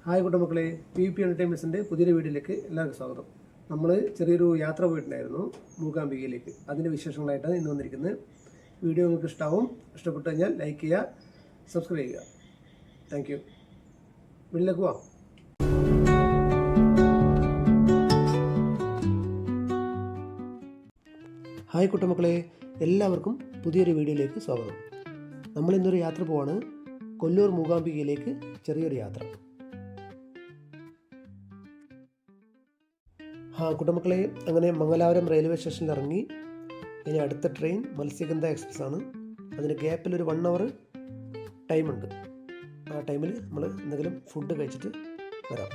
Hi കുട്ടമക്കളെ, PVP എൻ്റർടൈൻമെൻറ്റ്സിൻ്റെ പുതിയൊരു വീഡിയോയിലേക്ക് എല്ലാവർക്കും സ്വാഗതം. നമ്മൾ ചെറിയൊരു യാത്ര പോയിട്ടുണ്ടായിരുന്നു മൂകാംബികയിലേക്ക്. അതിൻ്റെ വിശേഷങ്ങളായിട്ടാണ് ഇന്ന് വന്നിരിക്കുന്നത്. വീഡിയോ നിങ്ങൾക്ക് ഇഷ്ടപ്പെട്ടു കഴിഞ്ഞാൽ ലൈക്ക് ചെയ്യുക, സബ്സ്ക്രൈബ് ചെയ്യുക. Thank you. വീട്ടിലേക്ക് പോവാം. ഹായ് കുട്ടമക്കളെ, എല്ലാവർക്കും പുതിയൊരു വീഡിയോയിലേക്ക് സ്വാഗതം. നമ്മളിന്നൊരു യാത്ര പോവാണ്, കൊല്ലൂർ മൂകാംബികയിലേക്ക്. ചെറിയൊരു യാത്ര. കുട്ടമക്കളെ, അങ്ങനെ മംഗലാപുരം റെയിൽവേ സ്റ്റേഷനിൽ ഇറങ്ങി. ഇനി അടുത്ത ട്രെയിൻ മത്സ്യഗന്ധ എക്സ്പ്രസ് ആണ്. അതിന് ഗ്യാപ്പിലൊരു 1 hour ടൈമുണ്ട്. ആ ടൈമിൽ നമ്മൾ എന്തെങ്കിലും ഫുഡ് കഴിച്ചിട്ട് വരാം.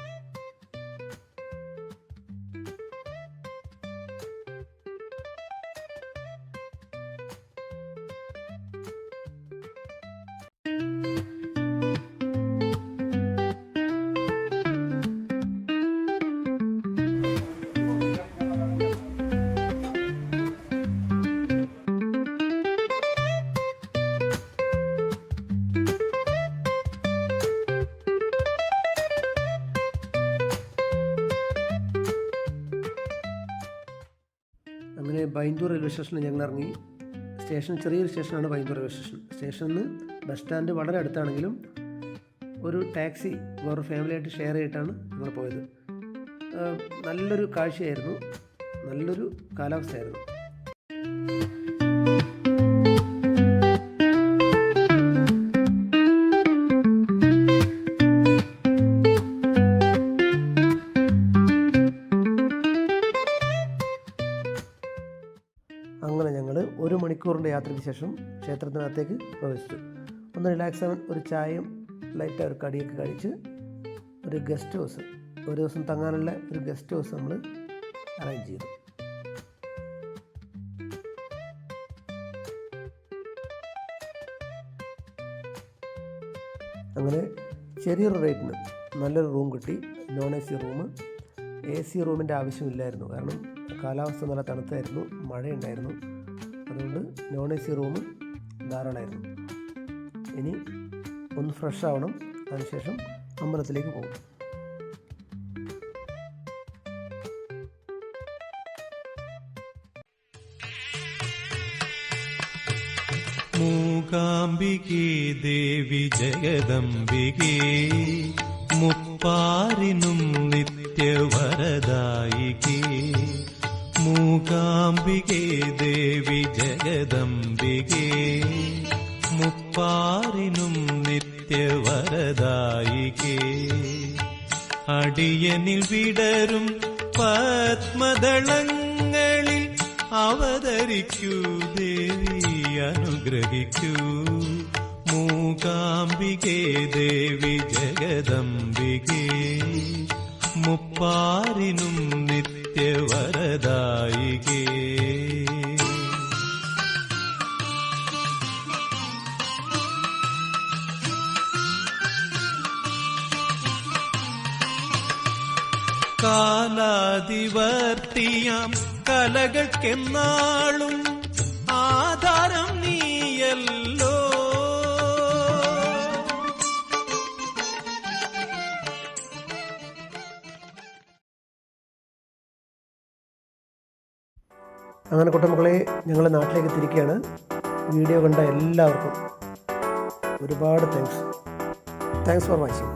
അങ്ങനെ ബൈന്ദൂർ റെയിൽവേ സ്റ്റേഷനിൽ ഞങ്ങൾ ഇറങ്ങി. ചെറിയൊരു സ്റ്റേഷനാണ് ബൈന്ദൂർ റെയിൽവേ സ്റ്റേഷൻ. സ്റ്റേഷനിൽ നിന്ന് ബസ് സ്റ്റാൻഡ് വളരെ അടുത്താണെങ്കിലും ഒരു ടാക്സി വേറെ ഫാമിലിയായിട്ട് ഷെയർ ചെയ്തിട്ടാണ് ഞങ്ങൾ പോയത്. നല്ലൊരു കാഴ്ചയായിരുന്നു, നല്ലൊരു കാലാവസ്ഥയായിരുന്നു. അങ്ങനെ ഞങ്ങൾ 1 മണിക്കൂറിൻ്റെ യാത്രയ്ക്ക് ശേഷം ക്ഷേത്രത്തിനകത്തേക്ക് പ്രവേശിച്ചു. ഒന്ന് റിലാക്സ് ആവാൻ ഒരു ചായയും ലൈറ്റായ ഒരു കടിയൊക്കെ കഴിച്ച് ഒരു ഗസ്റ്റ് ഹൗസ്, ഒരു ദിവസം തങ്ങാനുള്ള ഒരു ഗസ്റ്റ് ഹൗസ് നമ്മൾ അറേഞ്ച് ചെയ്തു. അങ്ങനെ ചെറിയൊരു റേറ്റിന് നല്ലൊരു റൂം കിട്ടി. Non AC room. AC റൂമിൻ്റെ ആവശ്യമില്ലായിരുന്നു, കാരണം കാലാവസ്ഥ നല്ല തണുത്തായിരുന്നു, മഴയുണ്ടായിരുന്നു. അതുകൊണ്ട് നോൺ AC റൂം ധാരാളമായിരുന്നു. ഇനി ഒന്ന് ഫ്രഷ് ആവണം, അതിനുശേഷം അമ്പലത്തിലേക്ക് പോകും. മൂകാംബികേ ദേവി ജഗദംബികേ, മുപ്പാരിനും നിത്യവരദായികേ. മൂകാംബികേ ദേവി ജഗദംബികേ, മുപ്പാരിനും നിത്യവരദായികേ. അടിയനിൽ വിടരും പത്മദളങ്ങളിൽ അവതരിക്കൂ ദേവി, അനുഗ്രഹിക്കൂ. മൂകാംബികേ ദേവി ജഗദംബികേ, മുപ്പാരിനും നിത്യവരദായികേ. കാലാതിവർത്തിയാം കലകൾക്കെന്നാളും ആധാരം നീയല്ലോ. അങ്ങനെ കുട്ടമക്കളെ, ഞങ്ങൾ നാട്ടിലേക്ക് തിരിക്കുകയാണ്. വീഡിയോ കണ്ട എല്ലാവർക്കും ഒരുപാട് താങ്ക്സ് ഫോർ വാച്ചിങ്.